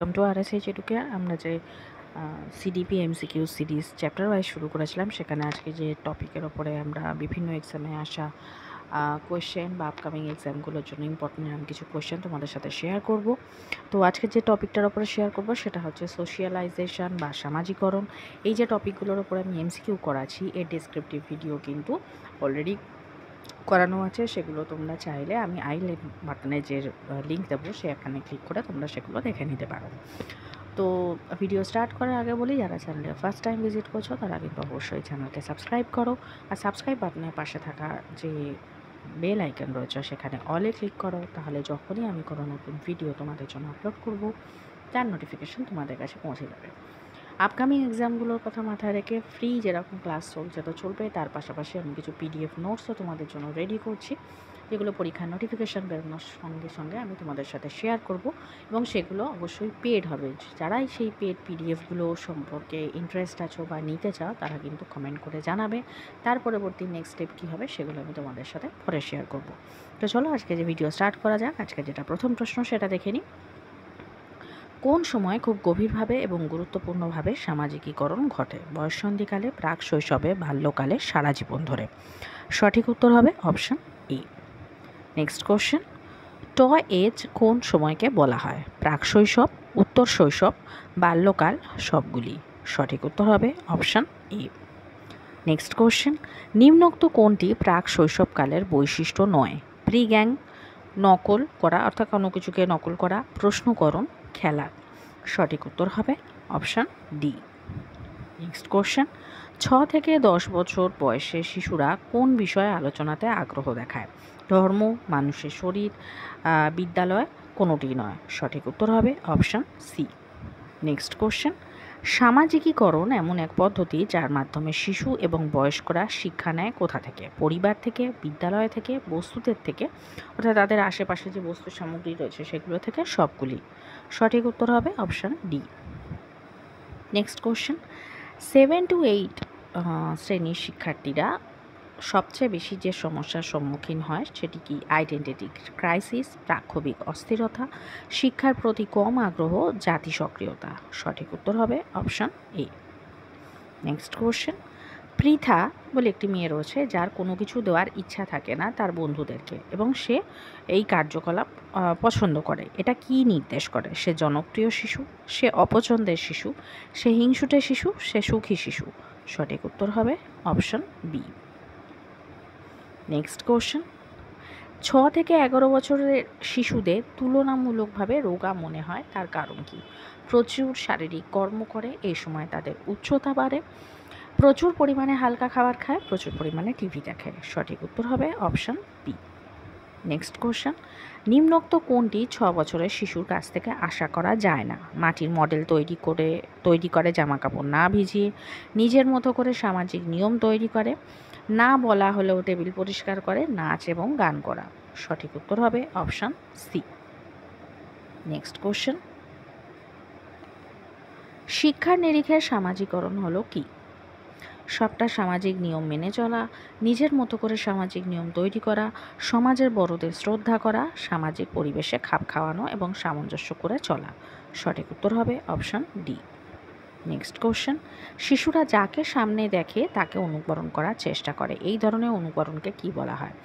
Welcome to আরএসএইচ educare. আমরা যে CDP MCQ series chapter wise শুরু করেছিলাম, সেখানে আজকে যে টপিকের ওপরে আমরা বিভিন্ন এক্সামে আসা কোয়েশ্চেন বা আপকামিং এক্সামগুলোর জন্য ইম্পর্টেন্ট এরকম কিছু কোয়েশ্চেন তোমাদের সাথে শেয়ার করব। তো আজকে যে টপিকটার ওপরে শেয়ার করব সেটা হচ্ছে সোশিয়ালাইজেশন বা সামাজিকরণ। এই যে টপিকগুলোর ওপরে আমি এমসিকিউ করাচ্ছি, এর ডেসক্রিপটিভ ভিডিও কিন্তু অলরেডি করানো আছে। সেগুলো তোমরা চাইলে আমি আই বাটনে যে লিঙ্ক দেবো সেখানে ক্লিক করে তোমরা সেগুলো দেখে নিতে পারো। তো ভিডিও স্টার্ট করার আগে বলি, যারা চ্যানেলে ফার্স্ট টাইম ভিজিট করছো তারা কিন্তু অবশ্যই চ্যানেলকে সাবস্ক্রাইব করো, আর সাবস্ক্রাইব বাটনের পাশে থাকা যে বেল আইকন রয়েছে সেখানে অলে ক্লিক করো। তাহলে যখনই আমি কোনো নতুন ভিডিও তোমাদের জন্য আপলোড করব, তার নোটিফিকেশান তোমাদের কাছে পৌঁছে যাবে। আপকামিং এক্সামগুলোর কথা মাথায় রেখে ফ্রি যেরকম ক্লাস চলছে তো চলবে, তার পাশাপাশি আমি কিছু পিডিএফ নোটসও তোমাদের জন্য রেডি করছি, যেগুলো পরীক্ষার নোটিফিকেশান বেরোনোর সঙ্গে সঙ্গে আমি তোমাদের সাথে শেয়ার করব, এবং সেগুলো অবশ্যই পেড হবে। যারাই সেই পেড পিডিএফগুলো সম্পর্কে ইন্টারেস্ট আছো বা নিতে চাও তারা কিন্তু কমেন্ট করে জানাবে। তার পরবর্তী নেক্সট স্টেপ কী হবে সেগুলো আমি তোমাদের সাথে পরে শেয়ার করব। তো চলো আজকে যে ভিডিও স্টার্ট করা যাক। আজকে যেটা প্রথম প্রশ্ন সেটা দেখে নিই। কোন সময় খুব গভীরভাবে এবং গুরুত্বপূর্ণভাবে সামাজিকীকরণ ঘটে? বয়ঃসন্ধিকালে, প্রাক শৈশবে, বাল্যকালে, সারা জীবন ধরে? সঠিক উত্তর হবে option A. Next question, age কোন সময়কে বলা হয়? প্রাক শৈশব, উত্তর শৈশব, বাল্যকাল, সবগুলি? সঠিক উত্তর হবে অপশন এ। নেক্সট কোশ্চেন, নিম্নোক্ত কোনটি প্রাক শৈশবকালের বৈশিষ্ট্য নয়? প্রিগ্যাং, নকল করা অর্থাৎ কোনো কিছুকে নকল করা, প্রশ্নকরণ, খেলা? সঠিক উত্তর হবে অপশান ডি। নেক্সট কোশ্চেন, 6 থেকে 10 বছর বয়সে শিশুরা কোন বিষয়ে আলোচনাতে আগ্রহ দেখায়? ধর্ম, মানুষের শরীর, বিদ্যালয়, কোনোটিই নয়? সঠিক উত্তর হবে অপশান সি। নেক্সট কোশ্চেন, সামাজিকীকরণ এমন এক পদ্ধতি যার মাধ্যমে শিশু এবং বয়স্করা শিক্ষা নেয় কোথা থেকে? পরিবার থেকে, বিদ্যালয় থেকে, বস্তুদের থেকে, অর্থাৎ তাদের আশেপাশে যে বস্তু সামগ্রী রয়েছে সেগুলো থেকে, সবগুলি? সঠিক উত্তর হবে option D. Next question, 7 to 8 শ্রেণীর শিক্ষার্থীরা সবচেয়ে বেশি যে সমস্যার সম্মুখীন হয় সেটি কি? আইডেন্টিটি ক্রাইসিস, প্রাক্ষবিক অস্থিরতা, শিক্ষার প্রতি কম আগ্রহ, জাতি সক্রিয়তা? সঠিক উত্তর হবে option A. Next question, Pritha বলে একটি মেয়ে রয়েছে যার কোনো কিছু দেওয়ার ইচ্ছা থাকে না তার বন্ধুদেরকে, এবং সে এই কার্যকলাপ পছন্দ করে। এটা কি নির্দেশ করে? সে জনপ্রিয় শিশু, সে অপছন্দের শিশু, সে হিংসুটে শিশু, সে সুখী শিশু? সঠিক উত্তর হবে অপশন বি। নেক্সট কোশ্চেন, 6 থেকে 11 বছরের শিশুদের তুলনামূলকভাবে রোগা মনে হয়, তার কারণ কি? প্রচুর শারীরিক কর্ম করে, এই সময় তাদের উচ্চতা বাড়ে, প্রচুর পরিমাণে হালকা খাবার খায়, প্রচুর পরিমাণে টিভি দেখে? সঠিক উত্তর হবে অপশান বি। নেক্সট কোশ্চেন, নিম্নোক্ত কোনটি 6 বছরের শিশুর কাছ থেকে আশা করা যায় না? মাটির মডেল তৈরি করে জামাকাপড় না ভিজিয়ে, নিজের মতো করে সামাজিক নিয়ম তৈরি করে, না বলা হলেও টেবিল পরিষ্কার করে, নাচ এবং গান করা? সঠিক উত্তর হবে অপশান সি। নেক্সট কোশ্চেন, শিক্ষার নিরিখে সামাজিকরণ হলো কি? সবটা সামাজিক নিয়ম মেনে চলা, নিজের মতো করে সামাজিক নিয়ম তৈরি করা, সমাজের বড়দের শ্রদ্ধা করা, সামাজিক পরিবেশে খাপ খাওয়ানো এবং সামঞ্জস্য করে চলা? সঠিক উত্তর হবে অপশান ডি। নেক্সট কোশ্চেন, শিশুরা যাকে সামনে দেখে তাকে অনুকরণ করার চেষ্টা করে, এই ধরনের অনুকরণকে কি বলা হয়?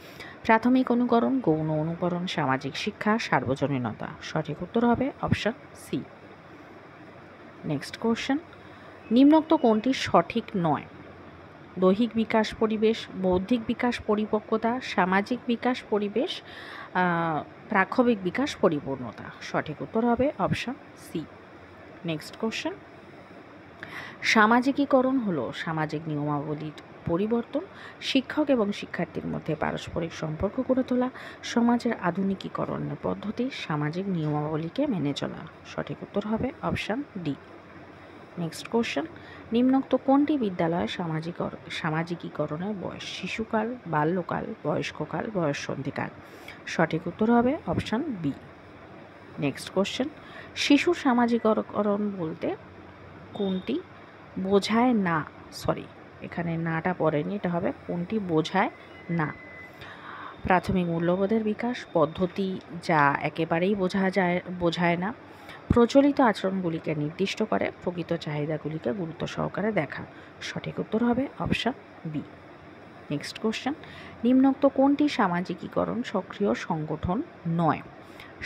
প্রাথমিক অনুকরণ, গৌণ অনুকরণ, সামাজিক শিক্ষা, সার্বজনীনতা? সঠিক উত্তর হবে অপশান সি। নেক্সট কোশ্চেন, নিম্নোক্ত কোনটি সঠিক নয়? দৈহিক বিকাশ পরিবেশ, বৌদ্ধিক বিকাশ পরিপক্কতা, সামাজিক বিকাশ পরিবেশ, প্রাক্ষবিক বিকাশ পরিপূর্ণতা? সঠিক উত্তর হবে অপশান সি। নেক্সট কোশ্চেন, সামাজিকীকরণ হলো সামাজিক নিয়মাবলীর পরিবর্তন, শিক্ষক এবং শিক্ষার্থীর মধ্যে পারস্পরিক সম্পর্ক গড়ে তোলা, সমাজের আধুনিকীকরণের পদ্ধতি, সামাজিক নিয়মাবলীকে মেনে চলা? সঠিক উত্তর হবে অপশান ডি। নেক্সট কোশ্চেন, নিম্নোক্ত কোনটি বিদ্যালয়ে সামাজিকীকরণের বয়স? শিশুকাল, বাল্যকাল, বয়স্ককাল, বয়ঃসন্ধিকাল? সঠিক উত্তর হবে অপশান বি। নেক্সট কোশ্চেন, শিশুর সামাজিকীকরণ বলতে কোনটি বোঝায় না? এখানে নাটা পড়েনি, এটা হবে কোনটি বোঝায় না? প্রাথমিক মূল্যবোধের বিকাশ, পদ্ধতি যা একেবারেই বোঝায় না, প্রচলিত আচরণগুলিকে নির্দিষ্ট করে, প্রকৃত চাহিদাগুলিকে গুরুত্ব সহকারে দেখা। সঠিক উত্তর হবে অপশান বি। নেক্সট কোশ্চেন, নিম্নোক্ত কোনটি সামাজিকীকরণ সক্রিয় সংগঠন নয়?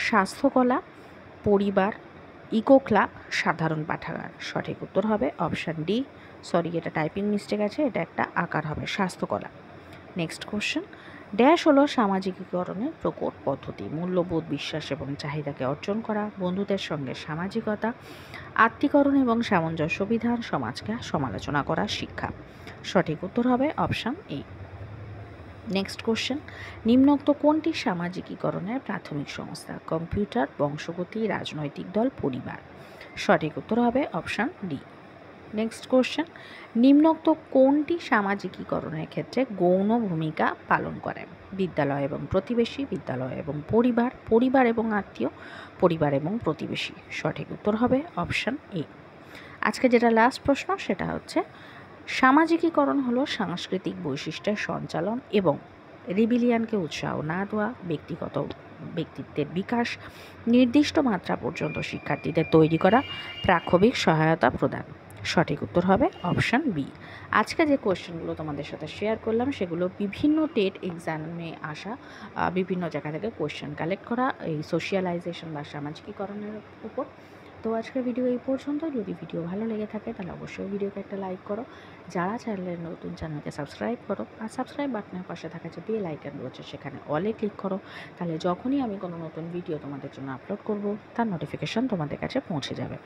স্বাস্থ্যকলা, পরিবার, ইকো ক্লাব, সাধারণ পাঠাগার। সঠিক উত্তর হবে অপশান ডি। সরি, এটা টাইপিং মিস্টেক আছে, এটা একটা আকার হবে, স্বাস্থ্যকলা। নেক্সট কোশ্চেন, ড্যাশ হলো সামাজিকীকরণের প্রকট পদ্ধতি? মূল্যবোধ, বিশ্বাস এবং চাহিদাকে অর্জন করা, বন্ধুদের সঙ্গে সামাজিকতা, আত্মীকরণ এবং সামঞ্জস্য বিধান, সমাজকে সমালোচনা করা, শিক্ষা। সঠিক উত্তর হবে অপশান এ। নেক্সট কোশ্চেন, নিম্নোক্ত কোনটি সামাজিকীকরণের প্রাথমিক সংস্থা? কম্পিউটার, বংশগতি, রাজনৈতিক দল, পরিবার। সঠিক উত্তর হবে অপশান ডি। নেক্সট কোশ্চেন, নিম্নোক্ত কোনটি সামাজিকীকরণের ক্ষেত্রে গৌণ ভূমিকা পালন করে? বিদ্যালয় এবং প্রতিবেশী, বিদ্যালয় এবং পরিবার, পরিবার এবং আত্মীয়, পরিবার এবং প্রতিবেশী। সঠিক উত্তর হবে অপশান এ। আজকে যেটা লাস্ট প্রশ্ন সেটা হচ্ছে, সামাজিকীকরণ হলো সাংস্কৃতিক বৈশিষ্ট্যের সঞ্চালন এবং রিবিলিয়ানকে উৎসাহ না দেওয়া, ব্যক্তিত্বের বিকাশ, নির্দিষ্ট মাত্রা পর্যন্ত শিক্ষার্থীদের তৈরি করা, প্রাক্ষবিক সহায়তা প্রদান। সঠিক উত্তর হবে অপশান বি। আজকে যে কোয়েশ্চেনগুলো তোমাদের সাথে শেয়ার করলাম সেগুলো বিভিন্ন টেট এক্সামে আসা বিভিন্ন জায়গা থেকে কোয়েশ্চেন কালেক্ট করা এই সোশিয়ালাইজেশন বা সামাজিকীকরণের উপর। তো আজকের ভিডিও এই পর্যন্ত। যদি ভিডিও ভালো লেগে থাকে তাহলে অবশ্যই ভিডিওকে একটা লাইক করো। যারা নতুন চ্যানেলকে সাবস্ক্রাইব করো, আর সাবস্ক্রাইব বাটনের পাশে থাকা যে বেল আইকন রয়েছে সেখানে অলে ক্লিক করো। তাহলে যখনই আমি কোনো নতুন ভিডিও তোমাদের জন্য আপলোড করব তার নোটিফিকেশান তোমাদের কাছে পৌঁছে যাবে।